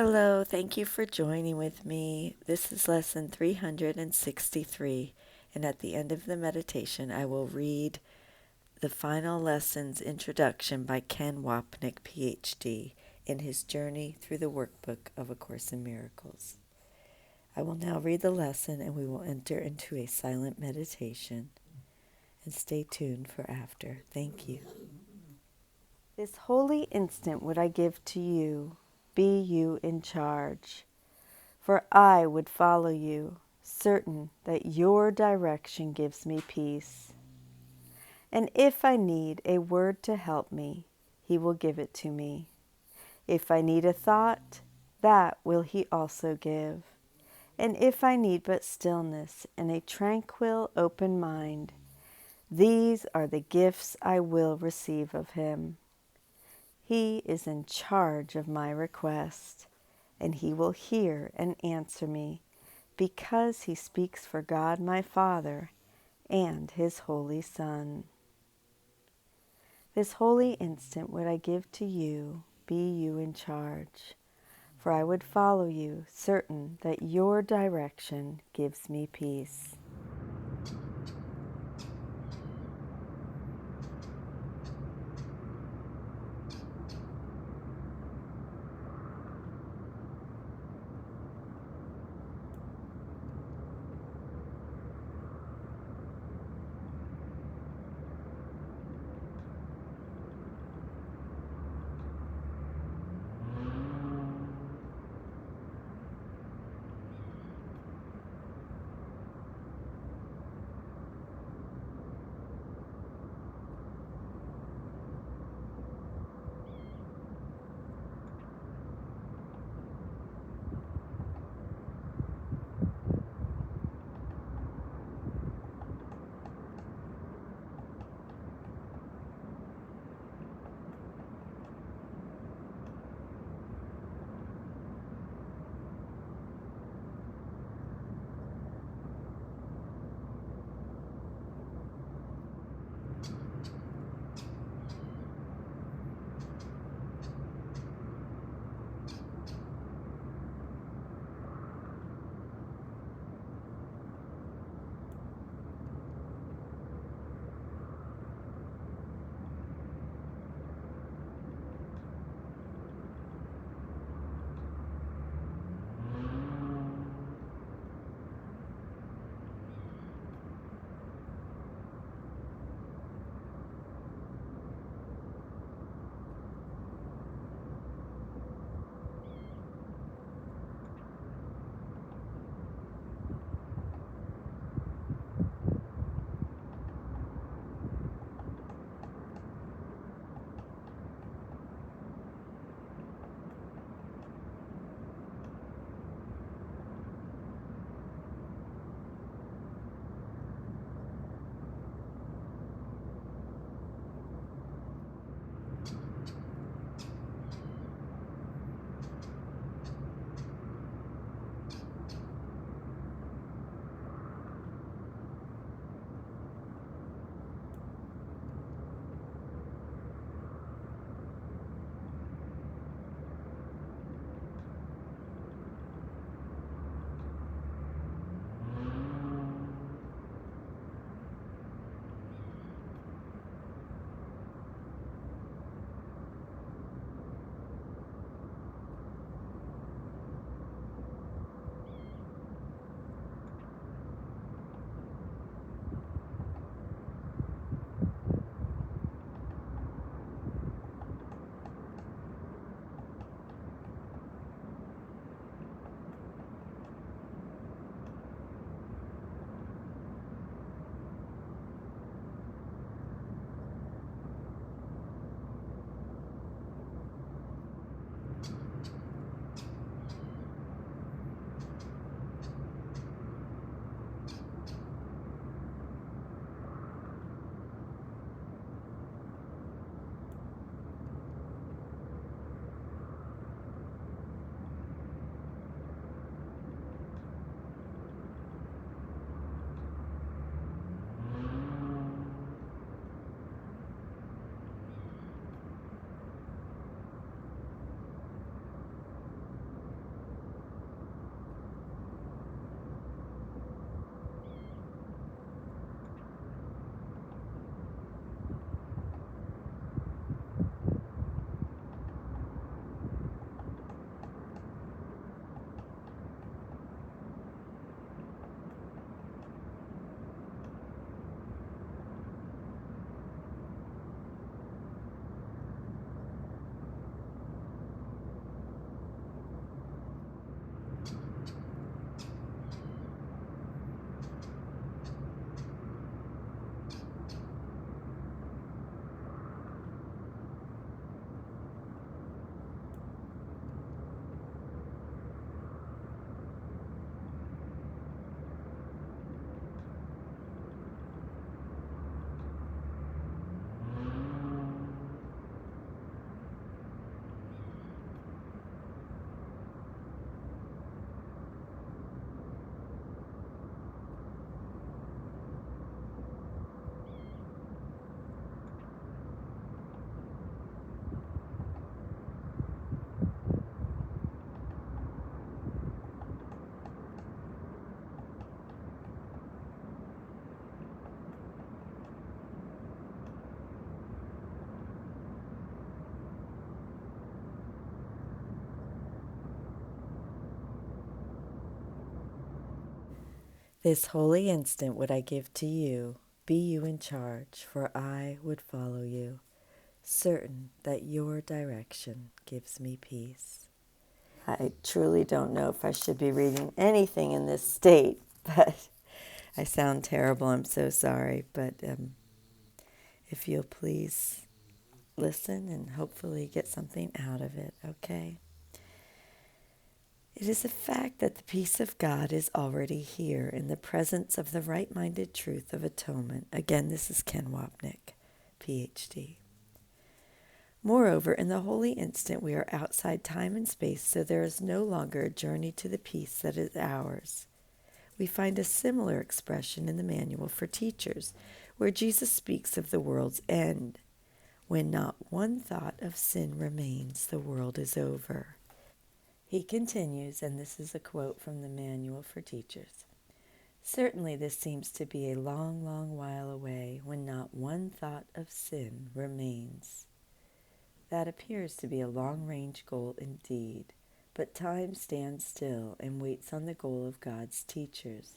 Hello, thank you for joining with me. This is lesson 363, and at the end of the meditation, I will read the final lesson's introduction by Ken Wapnick, PhD, in his journey through the workbook of A Course in Miracles. I will now read the lesson and we will enter into a silent meditation. And stay tuned for after. Thank you. This holy instant would I give to you. Be you in charge. For I would follow you, certain that your direction gives me peace. And if I need a word to help me, he will give it to me. If I need a thought, that will he also give. And if I need but stillness and a tranquil, open mind, these are the gifts I will receive of him. He is in charge of my request, and he will hear and answer me, because he speaks for God my Father and his Holy Son. This holy instant would I give to you, be you in charge, for I would follow you, certain that your direction gives me peace. This holy instant would I give to you. Be you in charge, for I would follow you, certain that your direction gives me peace. I truly don't know if I should be reading anything in this state, but I sound terrible. I'm so sorry. But if you'll please listen and hopefully get something out of it, okay? It is a fact that the peace of God is already here in the presence of the right-minded truth of atonement. Again, this is Ken Wapnick, PhD. Moreover, in the holy instant, we are outside time and space, so there is no longer a journey to the peace that is ours. We find a similar expression in the Manual for Teachers, where Jesus speaks of the world's end. When not one thought of sin remains, the world is over. He continues, and this is a quote from the Manual for Teachers. Certainly this seems to be a long, long while away when not one thought of sin remains. That appears to be a long-range goal indeed, but time stands still and waits on the goal of God's teachers.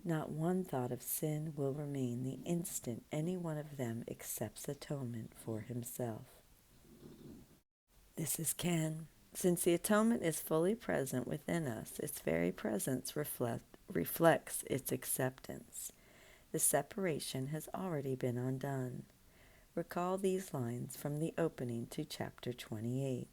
Not one thought of sin will remain the instant any one of them accepts atonement for himself. This is Ken. Since the atonement is fully present within us, its very presence reflects its acceptance. The separation has already been undone. Recall these lines from the opening to chapter 28.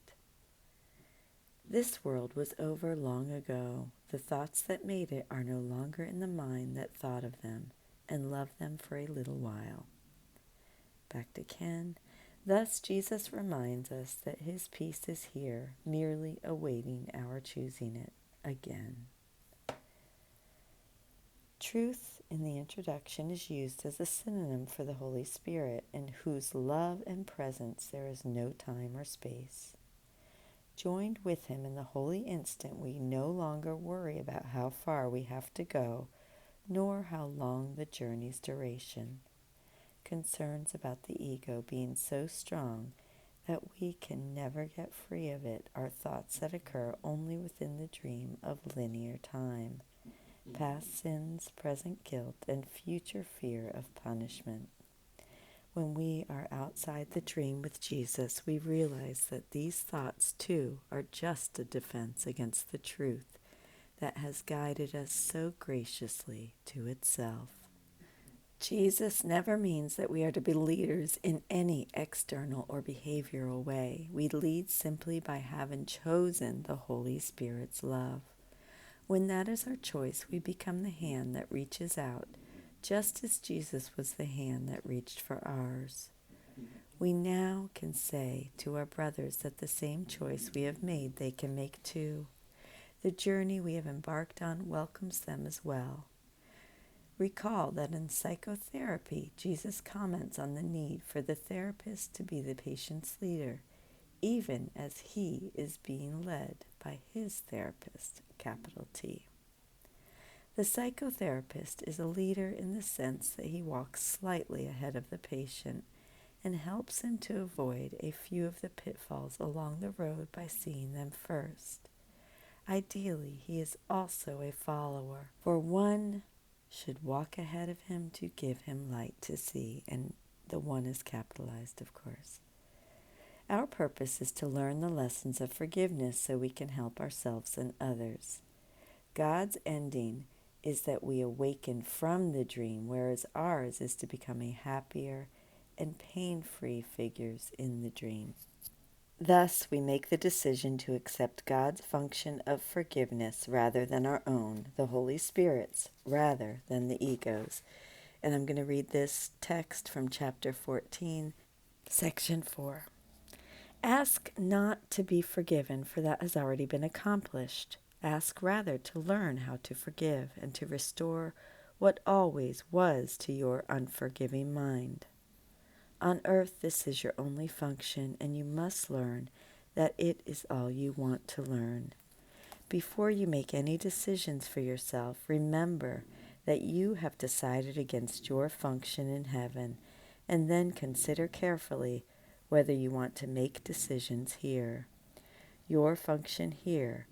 This world was over long ago. The thoughts that made it are no longer in the mind that thought of them and loved them for a little while. Back to Ken. Thus Jesus reminds us that his peace is here, merely awaiting our choosing it again. Truth in the introduction is used as a synonym for the Holy Spirit, in whose love and presence there is no time or space. Joined with him in the holy instant, we no longer worry about how far we have to go, nor how long the journey's duration. Concerns about the ego being so strong that we can never get free of it are thoughts that occur only within the dream of linear time. Past sins, present guilt, and future fear of punishment. When we are outside the dream with Jesus, we realize that these thoughts, too, are just a defense against the truth that has guided us so graciously to itself. Jesus never means that we are to be leaders in any external or behavioral way. We lead simply by having chosen the Holy Spirit's love. When that is our choice, we become the hand that reaches out, just as Jesus was the hand that reached for ours. We now can say to our brothers that the same choice we have made they can make too. The journey we have embarked on welcomes them as well. Recall that in psychotherapy, Jesus comments on the need for the therapist to be the patient's leader, even as he is being led by his therapist, capital T. The psychotherapist is a leader in the sense that he walks slightly ahead of the patient and helps him to avoid a few of the pitfalls along the road by seeing them first. Ideally, he is also a follower, for one should walk ahead of him to give him light to see, and the one is capitalized, of course. Our purpose is to learn the lessons of forgiveness so we can help ourselves and others. God's ending is that we awaken from the dream, whereas ours is to become a happier and pain-free figures in the dream. Thus, we make the decision to accept God's function of forgiveness rather than our own, the Holy Spirit's, rather than the ego's. And I'm going to read this text from chapter 14, section 4. Ask not to be forgiven, for that has already been accomplished. Ask rather to learn how to forgive and to restore what always was to your unforgiving mind. On earth, this is your only function, and you must learn that it is all you want to learn. Before you make any decisions for yourself, remember that you have decided against your function in heaven, and then consider carefully whether you want to make decisions here. Your function here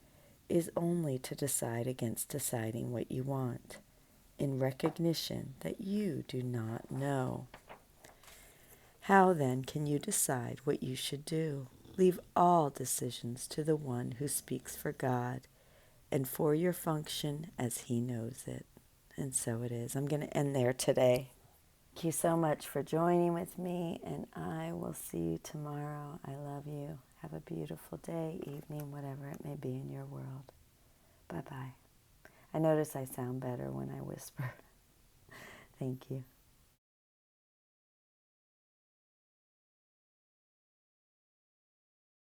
is only to decide against deciding what you want. in recognition that you do not know. How then can you decide what you should do? Leave all decisions to the one who speaks for God and for your function as he knows it. And so it is. I'm going to end there today. Thank you so much for joining with me, and I will see you tomorrow. I love you. Have a beautiful day, evening, whatever it may be in your world. Bye-bye. I notice I sound better when I whisper. Thank you.